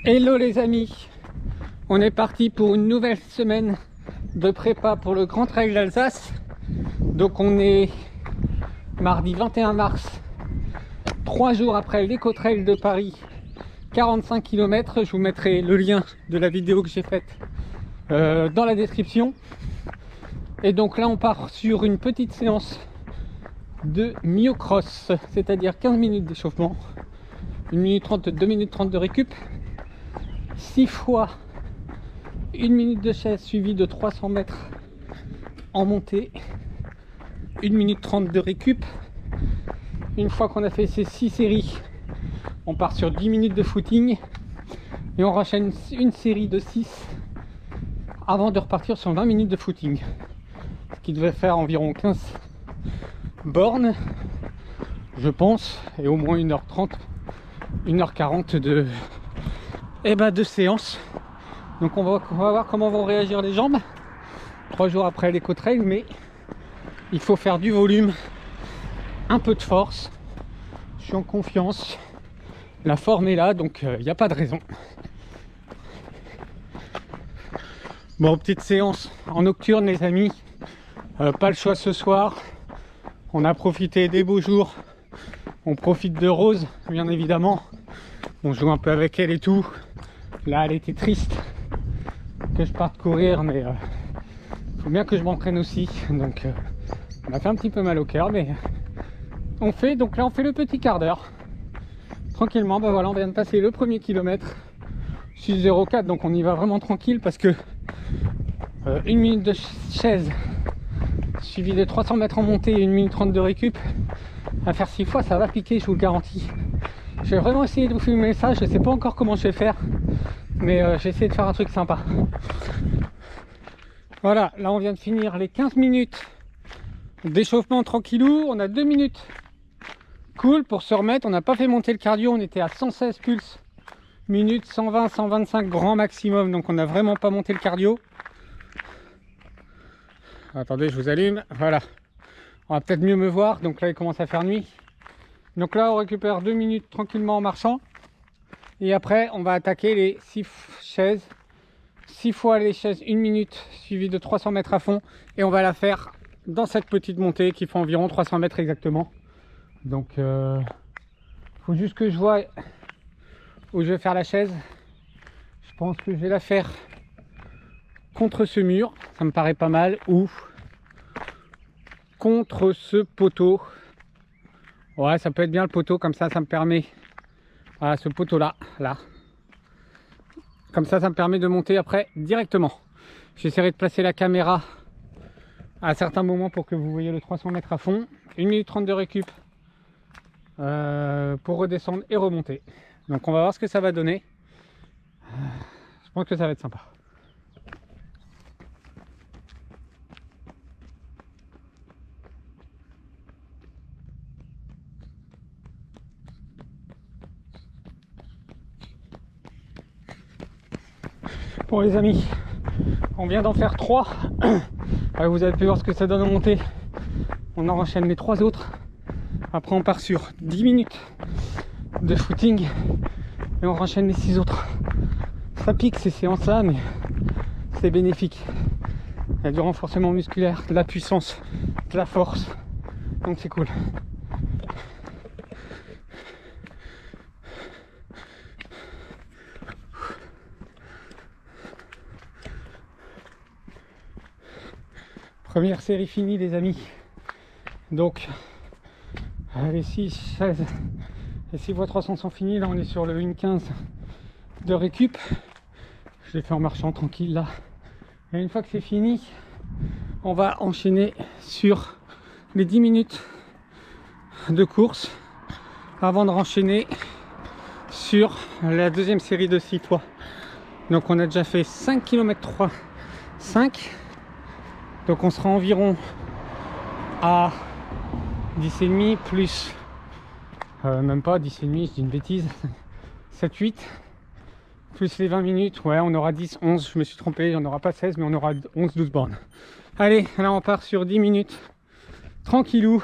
Hello les amis, on est parti pour une nouvelle semaine de prépa pour le Grand Trail d'Alsace. Donc on est mardi 21 mars, 3 jours après l'Éco-Trail de Paris, 45 km. Je vous mettrai le lien de la vidéo que j'ai faite dans la description. Et donc là on part sur une petite séance de myocross, c'est-à-dire 15 minutes d'échauffement, 1 minute 30, 2 minutes 30 de récup, 6 fois 1 minute de chaise suivie de 300 mètres en montée, 1 minute 30 de récup. Une fois qu'on a fait ces 6 séries, on part sur 10 minutes de footing et on enchaîne une série de 6 avant de repartir sur 20 minutes de footing, ce qui devait faire environ 15 bornes je pense, et au moins 1h30 1h40 de séance. Donc on va voir comment vont réagir les jambes 3 jours après l'Éco-Trail, mais il faut faire du volume, un peu de force. Je suis en confiance, la forme est là, donc il n'y a pas de raison. Bon, petite séance en nocturne les amis, pas le choix ce soir. On a profité des beaux jours, on profite de Rose bien évidemment, on joue un peu avec elle et tout. Là elle était triste que je parte courir, mais faut bien que je m'entraîne aussi, donc on a fait un petit peu mal au cœur, mais on fait le petit quart d'heure tranquillement. Bah voilà, on vient de passer le premier kilomètre, 6,04, donc on y va vraiment tranquille parce que 1 minute de chaise suivi de 300 mètres en montée et 1 minute 30 de récup, à faire 6 fois ça va piquer, je vous le garantis. Je vais vraiment essayer de vous filmer ça, je sais pas encore comment je vais faire, mais j'ai essayé de faire un truc sympa. Voilà, là on vient de finir les 15 minutes d'échauffement tranquillou. On a 2 minutes cool pour se remettre. On n'a pas fait monter le cardio, on était à 116 pulses minutes, 120, 125 grand maximum, donc on n'a vraiment pas monté le cardio. Attendez, je vous allume, voilà. On va peut-être mieux me voir, donc là il commence à faire nuit. Donc là on récupère 2 minutes tranquillement en marchant. Et après on va attaquer les 6 chaises. 6 fois les chaises 1 minute suivi de 300 mètres à fond. Et on va la faire dans cette petite montée qui fait environ 300 mètres exactement. Donc faut juste que je vois où je vais faire la chaise. Je pense que je vais la faire contre ce mur, ça me paraît pas mal, ou contre ce poteau. Ouais, ça peut être bien le poteau, comme ça me permet, voilà, ce poteau là, comme ça me permet de monter après directement. J'essaierai de placer la caméra à certains moments pour que vous voyez le 300 mètres à fond. 1 minute 30 de récup pour redescendre et remonter. Donc on va voir ce que ça va donner. Je pense que ça va être sympa. Bon les amis, on vient d'en faire 3. Vous avez pu voir ce que ça donne en montée. On en enchaîne les 3 autres. Après on part sur 10 minutes de footing et on enchaîne les 6 autres. Ça pique ces séances là, mais c'est bénéfique. Il y a du renforcement musculaire, de la puissance, de la force, donc c'est cool. Première série finie les amis. Donc les 6, 16 et 6 x 300 sont finis. Là on est sur le 1,15 de récup. Je l'ai fait en marchant tranquille là. Et une fois que c'est fini, on va enchaîner sur les 10 minutes de course avant de renchaîner sur la deuxième série de 6 fois. Donc on a déjà fait 5 km 3, 5. Donc on sera environ à 10,5 plus, même pas 10,5, je dis une bêtise, 7, 8, plus les 20 minutes, ouais on aura 10, 11, je me suis trompé, il n'y en aura pas 16, mais on aura 11, 12 bornes. Allez, là on part sur 10 minutes, tranquillou,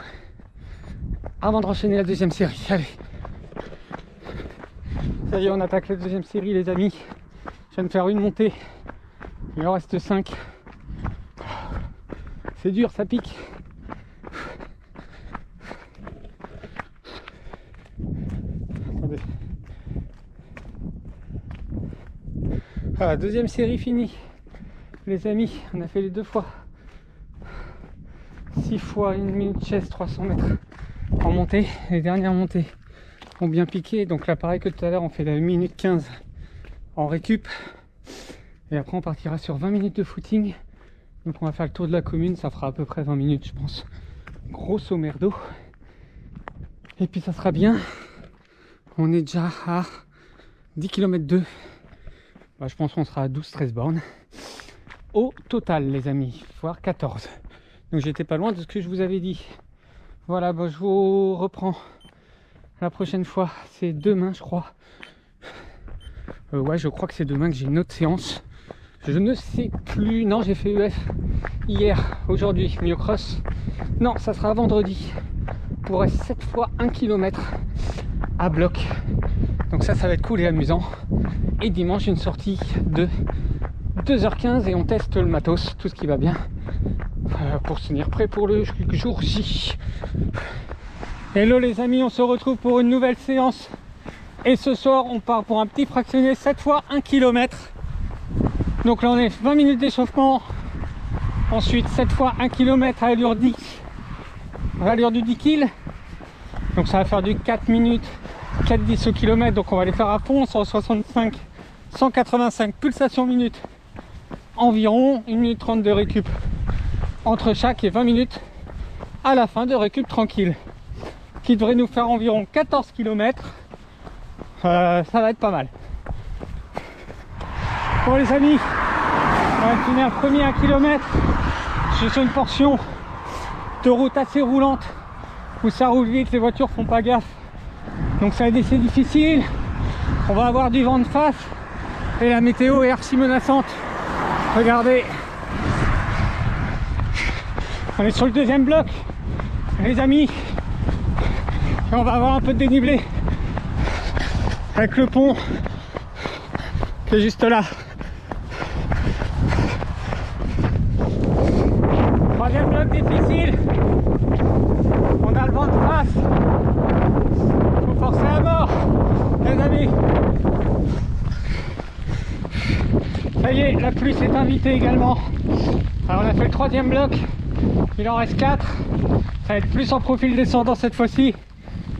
avant de enchaîner la deuxième série, allez. Ça y est, on attaque la deuxième série, les amis. Je viens de faire une montée. Il en reste 5. C'est dur, ça pique. Attendez. Ah, deuxième série finie. Les amis, on a fait les 2 fois. 6 fois 1 minute chaise, 300 mètres en montée. Les dernières montées ont bien piqué. Donc là, pareil que tout à l'heure, on fait la 1 minute 15 en récup. Et après, on partira sur 20 minutes de footing. Donc on va faire le tour de la commune. Ça fera à peu près 20 minutes, je pense. Grosso merdo. Et puis ça sera bien. On est déjà à 10 km 2. Bah, je pense qu'on sera à 12-13 bornes. Au total, les amis. Voire 14. Donc j'étais pas loin de ce que je vous avais dit. Voilà, bah, je vous reprends la prochaine fois. C'est demain, je crois. Ouais, je crois que c'est demain que j'ai une autre séance. Je ne sais plus. Non, j'ai fait EF hier, aujourd'hui, myocross. Non, ça sera vendredi. Pour 7 fois 1 km à bloc. Donc ça va être cool et amusant. Et dimanche, une sortie de 2h15 et on teste le matos, tout ce qui va bien. Pour se tenir prêt pour le jour J. Hello les amis, on se retrouve pour une nouvelle séance. Et ce soir, on part pour un petit fractionné 7 fois 1 km. Donc là, on est 20 minutes d'échauffement. Ensuite, 7 fois 1 km à allure 10. À l'allure du 10 kg. Donc ça va faire du 4 minutes, 4-10 au kilomètre. Donc on va les faire à fond, 165, 185 pulsations minutes. Environ 1 minute 30 de récup entre chaque et 20 minutes à la fin de récup tranquille. Qui devrait nous faire environ 14 km. Ça va être pas mal. Bon les amis, on va finir le premier 1 km. Je suis sur une portion de route assez roulante où ça roule vite, les voitures font pas gaffe. Donc ça va être assez difficile. On va avoir du vent de face et la météo est archi menaçante. Regardez. On est sur le deuxième bloc, les amis. Et on va avoir un peu de dénivelé avec le pont qui est juste là. Troisième bloc difficile. On a le vent de face. Faut forcer à mort, les amis. Ça y est, la pluie s'est invitée également. Alors on a fait le troisième bloc. Il en reste 4. Ça va être plus en profil descendant cette fois-ci.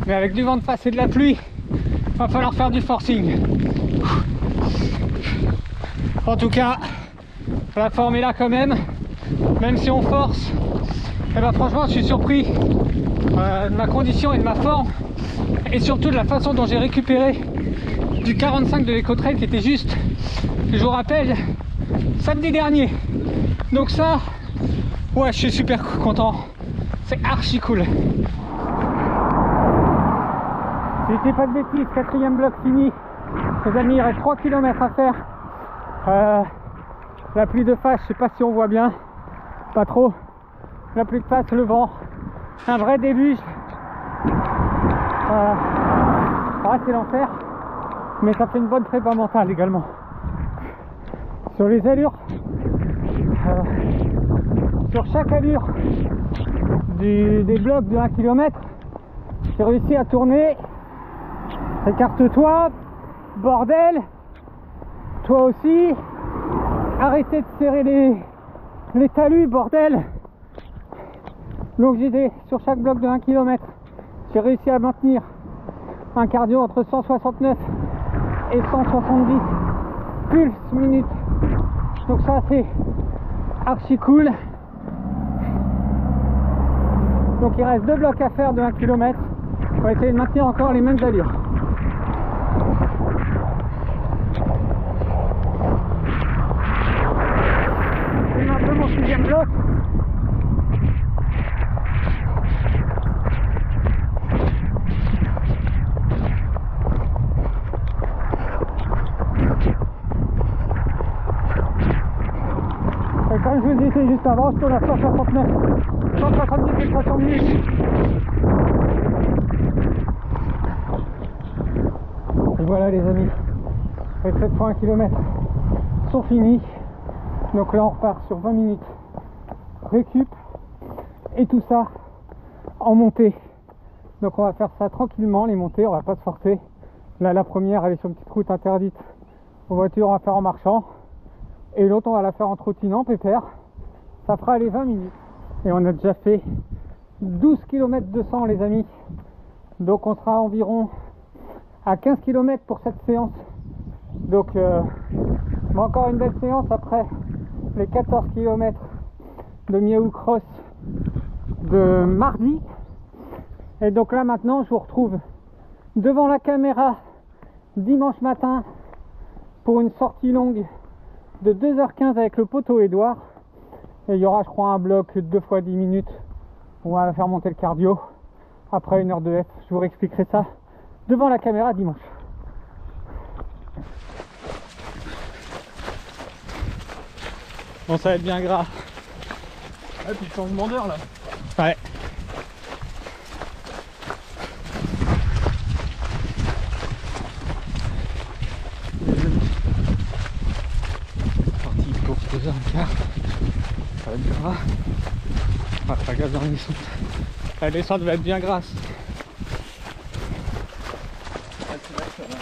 Mais avec du vent de face et de la pluie, il va falloir faire du forcing. En tout cas, la forme est là quand même. Même si on force, et ben franchement je suis surpris de ma condition et de ma forme. Et surtout de la façon dont j'ai récupéré du 45 de l'Ecotrail qui était juste, je vous rappelle, samedi dernier. Donc ça, ouais, je suis super content. C'est archi cool. Si je dis pas de bêtises, 4e bloc fini. Les amis, il reste 3 km à faire. La pluie de face, je sais pas si on voit bien. Pas trop. La pluie de face, le vent. Un vrai début. Ouais, c'est l'enfer. Mais ça fait une bonne prépa mentale également. Sur les allures. Sur chaque allure des blocs de 1 km, j'ai réussi à tourner. Écarte-toi, bordel, toi aussi, arrêtez de serrer les talus, bordel. Donc j'ai sur chaque bloc de 1 km, j'ai réussi à maintenir un cardio entre 169 et 170 pulses minutes. Donc ça c'est archi cool. Donc il reste 2 blocs à faire de 1 km. On va essayer de maintenir encore les mêmes allures. C'est un peu mon 6e bloc. Et comme je vous disais juste avant, je tourne à 169, 170 pulsations minutes. voilà les amis, les 7,1 km sont finis. Donc là on repart sur 20 minutes récup et tout ça en montée. Donc on va faire ça tranquillement, les montées, on va pas se forcer. Là la première elle est sur une petite route interdite aux voitures, on va faire en marchant. Et l'autre on va la faire en trottinant, pépère. Ça fera les 20 minutes. Et on a déjà fait 12 km 200 les amis. Donc on sera environ à 15 km pour cette séance. Donc mais encore une belle séance après les 14 km de Miaou Cross de mardi. Et donc là maintenant je vous retrouve devant la caméra dimanche matin pour une sortie longue de 2h15 avec le poteau Édouard. Et il y aura je crois un bloc 2 fois 10 minutes. On va faire monter le cardio après 1 heure de F. Je vous réexpliquerai ça devant la caméra dimanche. Bon, ça va être bien gras. Ah, puis le changement d'heure là. Ouais. Parti pour 2h15. Ça va être gras. On va faire gaz dans la descente. La descente va être bien grasse. Ah, c'est vrai que ça va.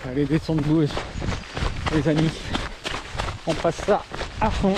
Allez, descendre bouge, les amis. On passe ça à fond.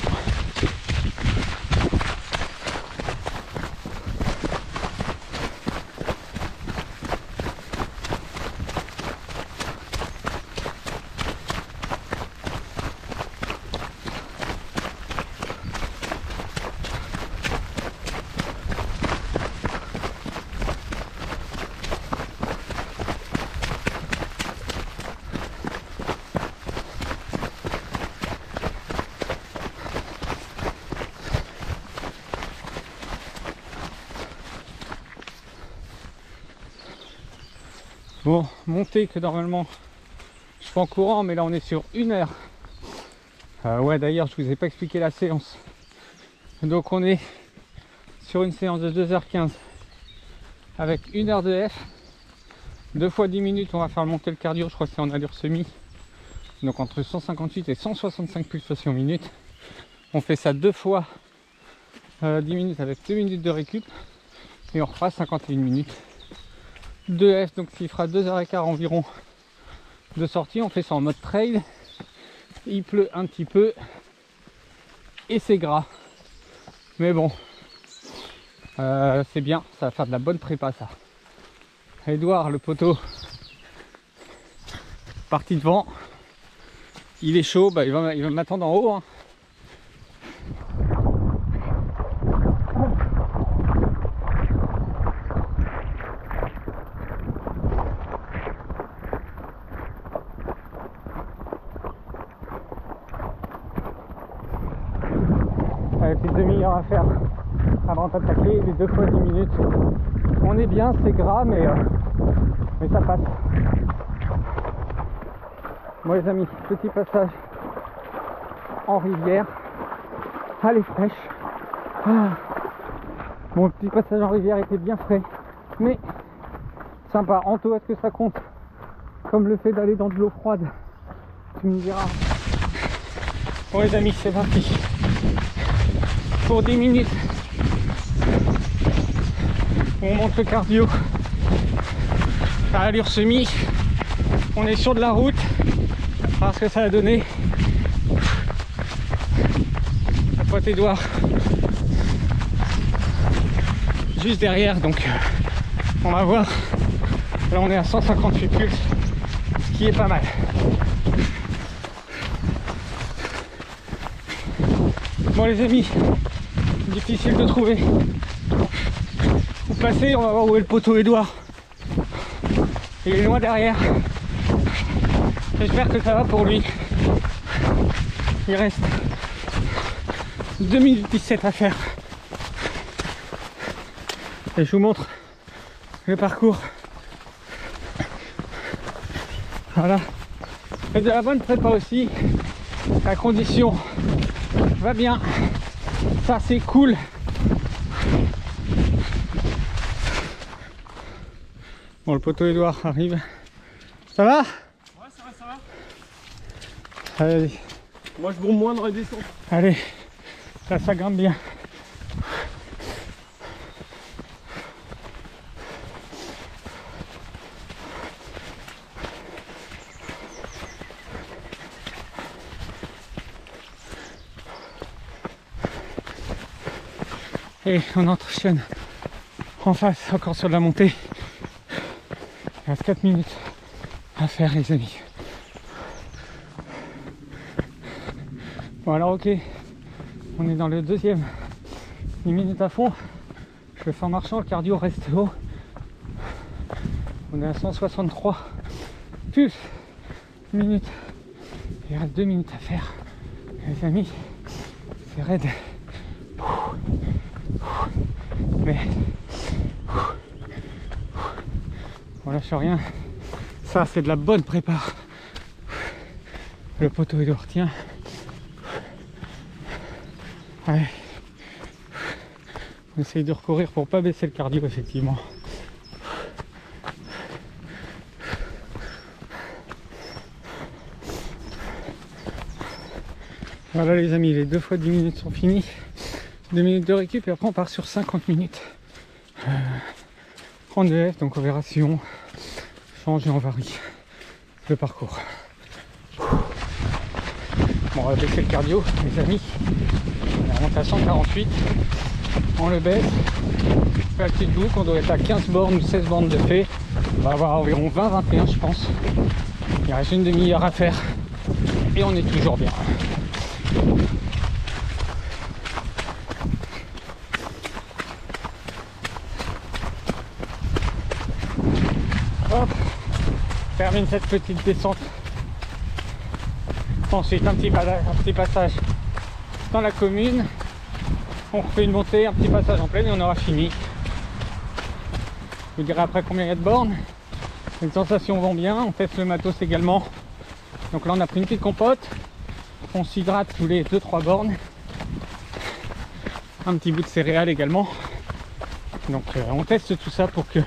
Bon, montée que normalement je fais en courant, mais là on est sur 1 heure. Ouais, d'ailleurs, je vous ai pas expliqué la séance. Donc on est sur une séance de 2h15 avec 1 heure de F. 2 fois 10 minutes, on va faire monter le cardio, je crois que c'est en allure semi. Donc entre 158 et 165 pulsations minutes. On fait ça 2 fois 10 minutes avec 2 minutes de récup. Et on refera 51 minutes. 2F, donc il fera 2h15 environ de sortie. On fait ça en mode trail. Il pleut un petit peu et c'est gras, mais bon, c'est bien, ça va faire de la bonne prépa ça. Edouard, le poteau, parti devant, il est chaud, bah, il va m'attendre en haut hein. Avec les demi-heures à faire avant d'attaquer, les 2 fois 10 minutes. On est bien, c'est gras, mais ça passe. Bon les amis, petit passage en rivière. Elle est fraîche. Mon petit passage en rivière était bien frais, mais sympa. Anto, est-ce que ça compte comme le fait d'aller dans de l'eau froide? Tu me diras. Bon les amis, c'est parti. Pour 10 minutes, on monte le cardio à allure semi. On est sur de la route. Alors ce que ça a donné. La pote Édouard juste derrière, donc on va voir. Là on est à 158 pulses, ce qui est pas mal. Bon les amis, difficile de trouver où passer. On va voir où est le poteau Édouard. Il est loin derrière. J'espère que ça va pour lui. Il reste 2 minutes 17 à faire. Et je vous montre le parcours. Voilà. Et de la bonne prépa aussi. La condition va bien. Ça c'est cool. Bon, le poteau Édouard arrive. Ça va? Ouais, ça va, ça va. Allez, Moi, je bombe moins dans les descentes. allez. Là, ça grimpe bien. Et on enchaîne en face, encore sur la montée. Il reste 4 minutes à faire, les amis. Bon, alors, ok, on est dans le deuxième 10 minutes à fond. Je le fais en marchant, le cardio reste haut. On est à 163 plus minutes. Il reste 2 minutes à faire, les amis. C'est raide. Mais on lâche rien. Ça, c'est de la bonne prépa. Le poteau Édouard tient. Ouais. On essaye de recourir pour pas baisser le cardio, effectivement. Voilà les amis, les 2 fois 10 minutes sont finis. 2 minutes de récup et après on part sur 50 minutes. 32 F, donc on verra si on change et on varie le parcours. Bon, on va baisser le cardio, les amis. On monte à 148. On le baisse. On fait la petite boucle, on doit être à 15 bornes ou 16 bornes de fait. On va avoir environ 20-21 je pense. Il reste une demi-heure à faire. Et on est toujours bien. Hop, termine cette petite descente. Ensuite un petit passage dans la commune. On refait une montée, un petit passage en plaine et on aura fini. Je vous dirai après combien il y a de bornes. Les sensations vont bien, on teste le matos également. Donc là on a pris une petite compote. On s'hydrate tous les 2-3 bornes. Un petit bout de céréales également. Donc on teste tout ça pour que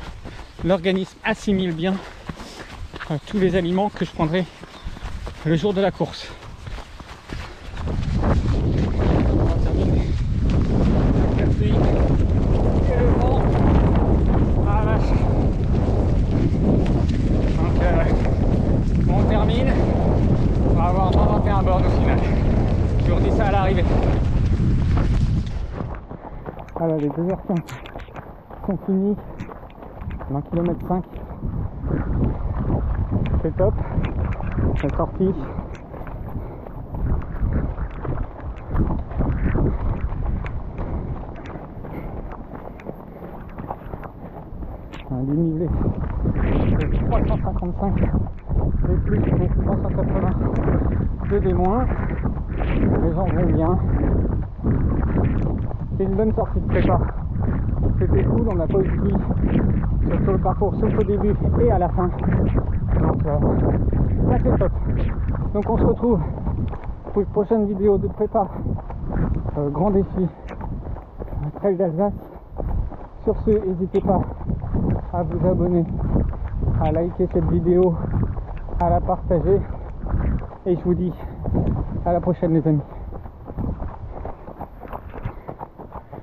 l'organisme assimile bien tous les aliments que je prendrai le jour de la course. On va terminer. La pluie et le vent. Ah la vache. Donc on termine. On va avoir 21 bornes au final. Je vous redis ça à l'arrivée. Voilà, les 2h05 sont finis. 20 km 5. C'est top. La sortie. Un dénivelé de 355 des plus et 380 des moins. Les gens vont bien. C'est une bonne sortie de prépa. C'était cool, on n'a pas eu de pluie sur le parcours, sauf au début et à la fin. Donc ça c'est top. Donc on se retrouve pour une prochaine vidéo de prépa. Grand défi, Trail d'Alsace. Sur ce, n'hésitez pas à vous abonner, à liker cette vidéo, à la partager. Et je vous dis à la prochaine les amis.